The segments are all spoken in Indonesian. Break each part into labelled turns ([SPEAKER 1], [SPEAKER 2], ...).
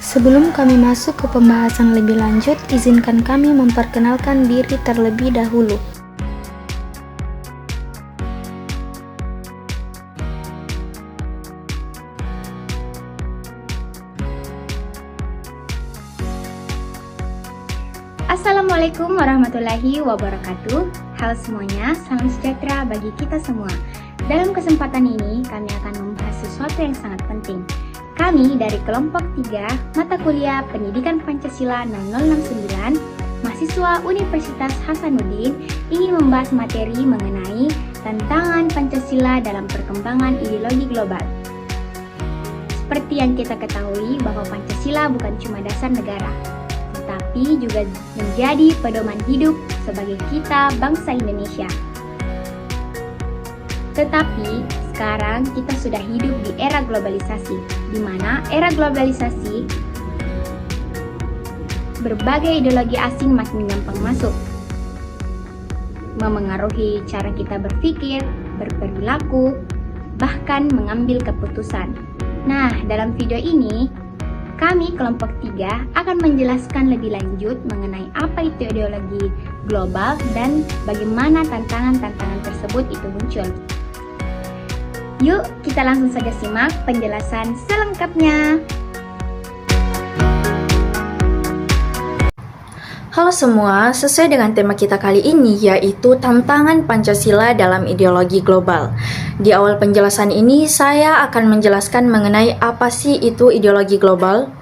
[SPEAKER 1] Sebelum kami masuk ke pembahasan lebih lanjut, izinkan kami memperkenalkan diri terlebih dahulu.
[SPEAKER 2] Assalamualaikum warahmatullahi wabarakatuh. Halo semuanya, salam sejahtera bagi kita semua. Dalam kesempatan ini, kami akan membahas sesuatu yang sangat penting. Kami dari kelompok 3 mata kuliah Pendidikan Pancasila 6069, mahasiswa Universitas Hasanuddin, ingin membahas materi mengenai tantangan Pancasila dalam perkembangan ideologi global. Seperti yang kita ketahui bahwa Pancasila bukan cuma dasar negara, tetapi juga menjadi pedoman hidup sebagai kita bangsa Indonesia. Tetapi sekarang kita sudah hidup di era globalisasi, di mana era globalisasi berbagai ideologi asing makin gampang masuk, memengaruhi cara kita berpikir, berperilaku, bahkan mengambil keputusan. Nah, dalam video ini, kami kelompok 3 akan menjelaskan lebih lanjut mengenai apa itu ideologi global dan bagaimana tantangan-tantangan tersebut itu muncul. Yuk, kita langsung saja simak penjelasan selengkapnya.
[SPEAKER 3] Halo semua, sesuai dengan tema kita kali ini yaitu tantangan Pancasila dalam ideologi global. Di awal penjelasan ini saya akan menjelaskan mengenai apa sih itu ideologi global.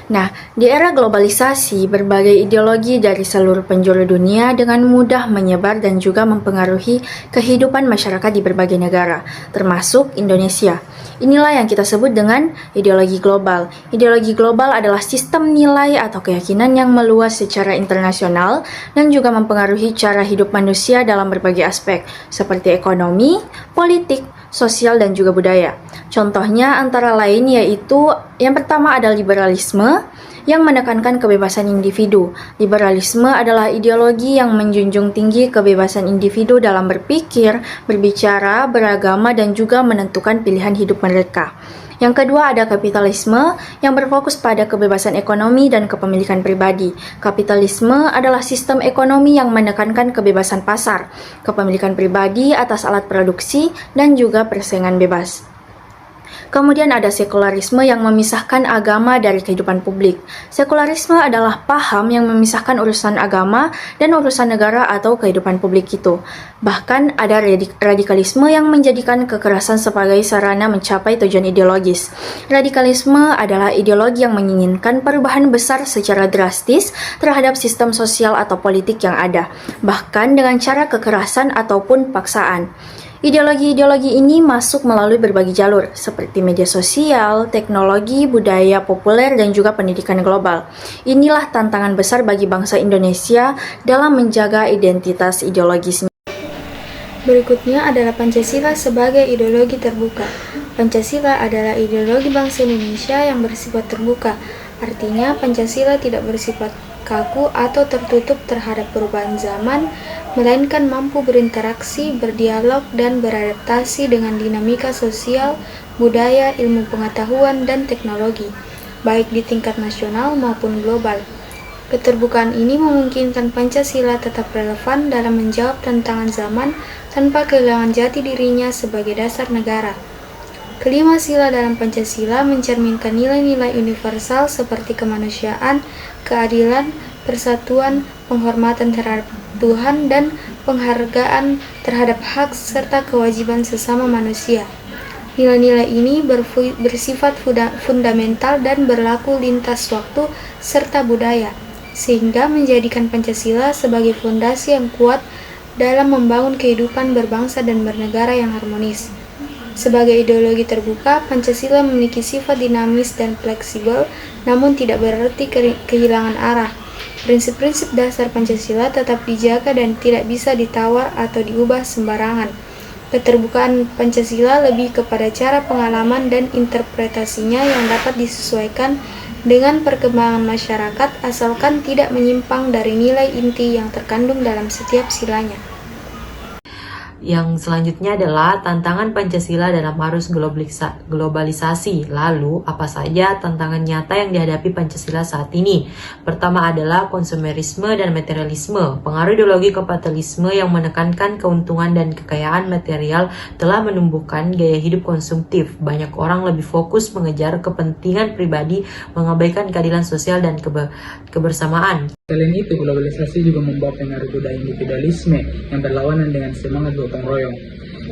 [SPEAKER 3] Nah, di era globalisasi, berbagai ideologi dari seluruh penjuru dunia dengan mudah menyebar dan juga mempengaruhi kehidupan masyarakat di berbagai negara, termasuk Indonesia. Inilah yang kita sebut dengan ideologi global. Ideologi global adalah sistem nilai atau keyakinan yang meluas secara internasional dan juga mempengaruhi cara hidup manusia dalam berbagai aspek, seperti ekonomi, politik, sosial, dan juga budaya. Contohnya antara lain yaitu yang pertama ada liberalisme yang menekankan kebebasan individu. Liberalisme adalah ideologi yang menjunjung tinggi kebebasan individu dalam berpikir, berbicara, beragama, dan juga menentukan pilihan hidup mereka. Yang kedua ada kapitalisme yang berfokus pada kebebasan ekonomi dan kepemilikan pribadi. Kapitalisme adalah sistem ekonomi yang menekankan kebebasan pasar, kepemilikan pribadi atas alat produksi, dan juga persaingan bebas. Kemudian ada sekularisme yang memisahkan agama dari kehidupan publik. Sekularisme adalah paham yang memisahkan urusan agama dan urusan negara atau kehidupan publik itu. Bahkan ada radikalisme yang menjadikan kekerasan sebagai sarana mencapai tujuan ideologis. Radikalisme adalah ideologi yang menginginkan perubahan besar secara drastis terhadap sistem sosial atau politik yang ada, bahkan dengan cara kekerasan ataupun paksaan. Ideologi-ideologi ini masuk melalui berbagai jalur, seperti media sosial, teknologi, budaya populer, dan juga pendidikan global. Inilah tantangan besar bagi bangsa Indonesia dalam menjaga identitas ideologisnya.
[SPEAKER 1] Berikutnya adalah Pancasila sebagai ideologi terbuka. Pancasila adalah ideologi bangsa Indonesia yang bersifat terbuka. Artinya, Pancasila tidak bersifat kaku atau tertutup terhadap perubahan zaman, melainkan mampu berinteraksi, berdialog, dan beradaptasi dengan dinamika sosial, budaya, ilmu pengetahuan, dan teknologi, baik di tingkat nasional maupun global. Keterbukaan ini memungkinkan Pancasila tetap relevan dalam menjawab tantangan zaman tanpa kehilangan jati dirinya sebagai dasar negara. Kelima sila dalam Pancasila mencerminkan nilai-nilai universal seperti kemanusiaan, keadilan, persatuan, penghormatan terhadap Tuhan, dan penghargaan terhadap hak serta kewajiban sesama manusia. Nilai-nilai ini bersifat fundamental dan berlaku lintas waktu serta budaya, sehingga menjadikan Pancasila sebagai fondasi yang kuat dalam membangun kehidupan berbangsa dan bernegara yang harmonis. Sebagai ideologi terbuka, Pancasila memiliki sifat dinamis dan fleksibel, namun tidak berarti kehilangan arah. Prinsip-prinsip dasar Pancasila tetap dijaga dan tidak bisa ditawar atau diubah sembarangan. Keterbukaan Pancasila lebih kepada cara pengalaman dan interpretasinya yang dapat disesuaikan dengan perkembangan masyarakat asalkan tidak menyimpang dari nilai inti yang terkandung dalam setiap silanya.
[SPEAKER 4] Yang selanjutnya adalah tantangan Pancasila dalam arus globalisasi. Lalu, apa saja tantangan nyata yang dihadapi Pancasila saat ini? Pertama adalah konsumerisme dan materialisme. Pengaruh ideologi kapitalisme yang menekankan keuntungan dan kekayaan material telah menumbuhkan gaya hidup konsumtif. Banyak orang lebih fokus mengejar kepentingan pribadi, mengabaikan keadilan sosial dan kebersamaan.
[SPEAKER 5] Selain itu, globalisasi juga membawa pengaruh budaya individualisme yang berlawanan dengan semangat gotong royong.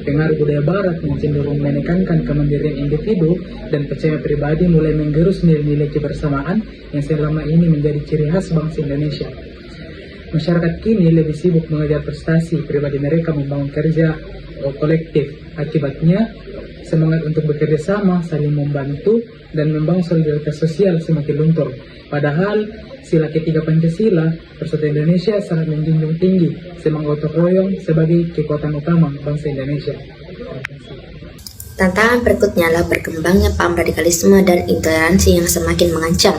[SPEAKER 5] Pengaruh budaya barat yang cenderung menekankan kemandirian individu dan percaya pribadi mulai menggerus nilai-nilai kebersamaan yang selama ini menjadi ciri khas bangsa Indonesia. Masyarakat kini lebih sibuk mengejar prestasi pribadi mereka membangun kerja kolektif. Akibatnya, semangat untuk bekerja sama, saling membantu, dan membangun solidaritas sosial semakin luntur. Padahal, sila ketiga Pancasila, Persatuan Indonesia sangat menjunjung tinggi semangat gotong royong sebagai kekuatan utama bangsa Indonesia.
[SPEAKER 6] Tantangan berikutnya adalah berkembangnya paham radikalisme dan intoleransi yang semakin mengancam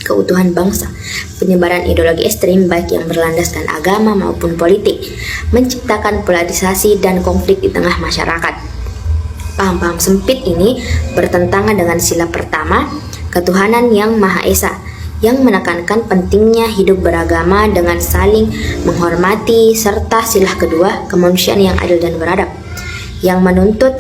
[SPEAKER 6] keutuhan bangsa. Penyebaran ideologi ekstrim baik yang berlandaskan agama maupun politik menciptakan polarisasi dan konflik di tengah masyarakat. Paham-paham sempit ini bertentangan dengan sila pertama, ketuhanan yang Maha Esa, yang menekankan pentingnya hidup beragama dengan saling menghormati, serta sila kedua, kemanusiaan yang adil dan beradab, yang menuntut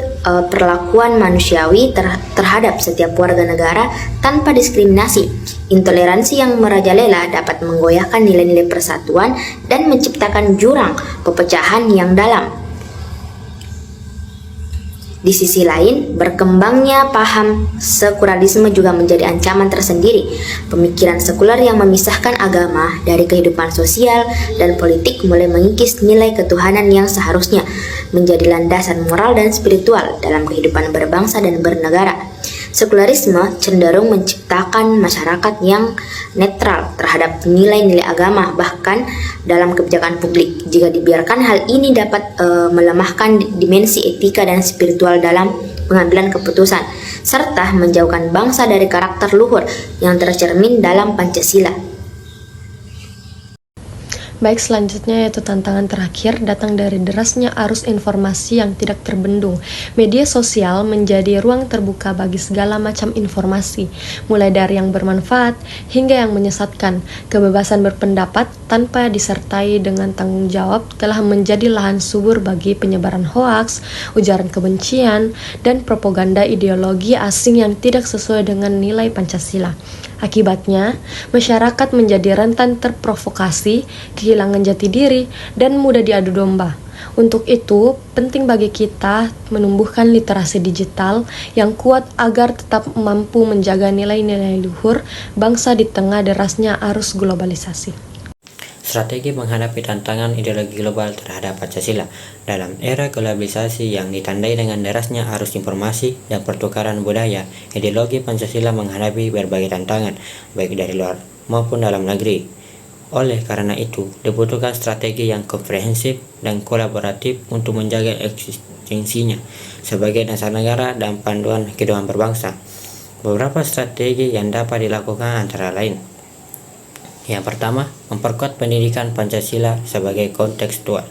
[SPEAKER 6] perlakuan manusiawi terhadap setiap warga negara tanpa diskriminasi. Intoleransi yang merajalela dapat menggoyahkan nilai-nilai persatuan dan menciptakan jurang perpecahan yang dalam. Di sisi lain, berkembangnya paham sekularisme juga menjadi ancaman tersendiri. Pemikiran sekuler yang memisahkan agama dari kehidupan sosial dan politik mulai mengikis nilai ketuhanan yang seharusnya menjadi landasan moral dan spiritual dalam kehidupan berbangsa dan bernegara. Sekularisme cenderung menciptakan masyarakat yang netral terhadap nilai-nilai agama, bahkan dalam kebijakan publik. Jika dibiarkan, hal ini dapat melemahkan dimensi etika dan spiritual dalam pengambilan keputusan, serta menjauhkan bangsa dari karakter luhur yang tercermin dalam Pancasila.
[SPEAKER 7] Baik, selanjutnya yaitu tantangan terakhir datang dari derasnya arus informasi yang tidak terbendung. Media sosial menjadi ruang terbuka bagi segala macam informasi, mulai dari yang bermanfaat hingga yang menyesatkan. Kebebasan berpendapat tanpa disertai dengan tanggung jawab telah menjadi lahan subur bagi penyebaran hoaks, ujaran kebencian, dan propaganda ideologi asing yang tidak sesuai dengan nilai Pancasila. Akibatnya, masyarakat menjadi rentan terprovokasi, kehilangan jati diri, dan mudah diadu domba. Untuk itu, penting bagi kita menumbuhkan literasi digital yang kuat agar tetap mampu menjaga nilai-nilai luhur bangsa di tengah derasnya arus globalisasi.
[SPEAKER 8] Strategi menghadapi tantangan ideologi global terhadap Pancasila dalam era globalisasi yang ditandai dengan derasnya arus informasi dan pertukaran budaya. Ideologi Pancasila menghadapi berbagai tantangan, baik dari luar maupun dalam negeri. Oleh karena itu, dibutuhkan strategi yang komprehensif dan kolaboratif untuk menjaga eksistensinya sebagai dasar negara dan panduan kehidupan berbangsa. Beberapa strategi yang dapat dilakukan antara lain: yang pertama, memperkuat pendidikan Pancasila sebagai kontekstual.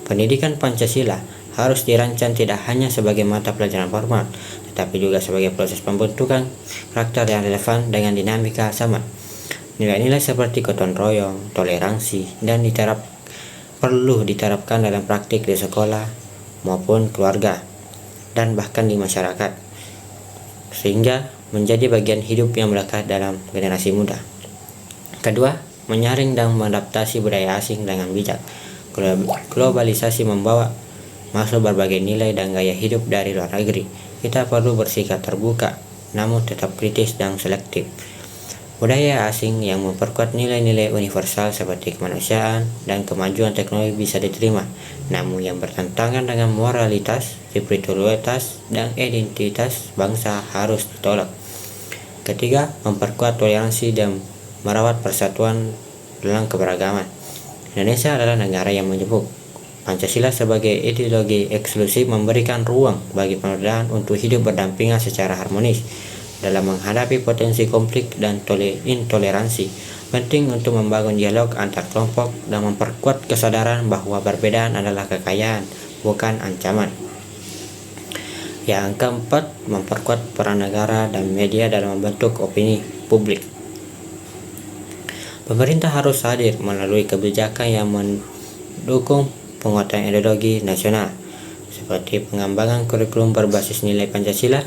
[SPEAKER 8] Pendidikan Pancasila harus dirancang tidak hanya sebagai mata pelajaran formal, tetapi juga sebagai proses pembentukan karakter yang relevan dengan dinamika zaman. Nilai-nilai seperti gotong royong, toleransi, dan perlu diterapkan dalam praktik di sekolah maupun keluarga, dan bahkan di masyarakat, sehingga menjadi bagian hidup yang melekat dalam generasi muda. Kedua, menyaring dan mengadaptasi budaya asing dengan bijak. Globalisasi membawa masuk berbagai nilai dan gaya hidup dari luar negeri. Kita perlu bersikap terbuka, namun tetap kritis dan selektif. Budaya asing yang memperkuat nilai-nilai universal seperti kemanusiaan dan kemajuan teknologi bisa diterima, namun yang bertentangan dengan moralitas, spiritualitas, dan identitas bangsa harus ditolak. Ketiga, memperkuat toleransi dan merawat persatuan dalam keberagaman. Indonesia adalah negara yang menyebut Pancasila sebagai ideologi eksklusif memberikan ruang bagi penodaan untuk hidup berdampingan secara harmonis dalam menghadapi potensi konflik dan intoleransi. Penting untuk membangun dialog antar kelompok dan memperkuat kesadaran bahwa perbedaan adalah kekayaan, bukan ancaman. Yang keempat, memperkuat peran negara dan media dalam membentuk opini publik. Pemerintah harus hadir melalui kebijakan yang mendukung penguatan ideologi nasional, seperti pengembangan kurikulum berbasis nilai Pancasila,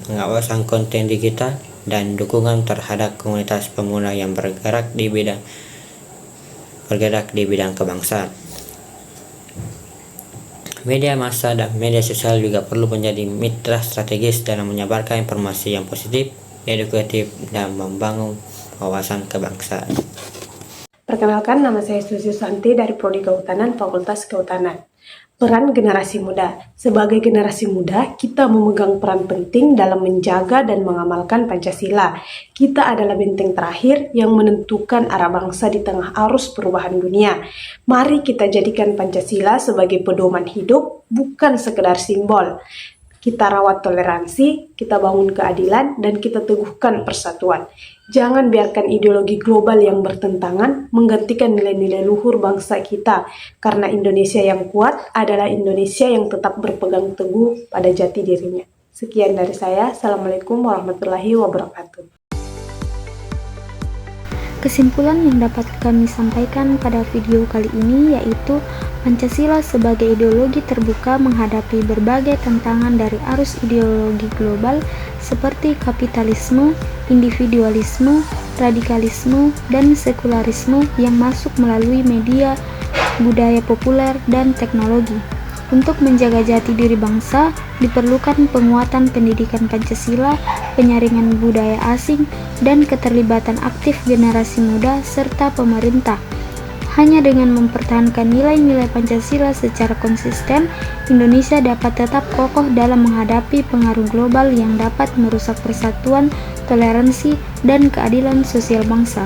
[SPEAKER 8] pengawasan konten digital, dan dukungan terhadap komunitas pemuda yang bergerak di bidang kebangsaan. Media massa dan media sosial juga perlu menjadi mitra strategis dalam menyebarkan informasi yang positif, edukatif, dan membangun wawasan kebangsaan.
[SPEAKER 9] Perkenalkan, nama saya Susi Santi dari Prodi Kehutanan, Fakultas Kehutanan. Peran generasi muda. Sebagai generasi muda, kita memegang peran penting dalam menjaga dan mengamalkan Pancasila. Kita adalah benteng terakhir yang menentukan arah bangsa di tengah arus perubahan dunia. Mari kita jadikan Pancasila sebagai pedoman hidup, bukan sekedar simbol. Kita rawat toleransi, kita bangun keadilan, dan kita teguhkan persatuan. Jangan biarkan ideologi global yang bertentangan menggantikan nilai-nilai luhur bangsa kita, karena Indonesia yang kuat adalah Indonesia yang tetap berpegang teguh pada jati dirinya. Sekian dari saya. Assalamualaikum warahmatullahi wabarakatuh.
[SPEAKER 1] Kesimpulan yang dapat kami sampaikan pada video kali ini yaitu Pancasila sebagai ideologi terbuka menghadapi berbagai tantangan dari arus ideologi global seperti kapitalisme, individualisme, radikalisme, dan sekularisme yang masuk melalui media, budaya populer, dan teknologi. Untuk menjaga jati diri bangsa, diperlukan penguatan pendidikan Pancasila, penyaringan budaya asing, dan keterlibatan aktif generasi muda serta pemerintah. Hanya dengan mempertahankan nilai-nilai Pancasila secara konsisten, Indonesia dapat tetap kokoh dalam menghadapi pengaruh global yang dapat merusak persatuan, toleransi, dan keadilan sosial bangsa.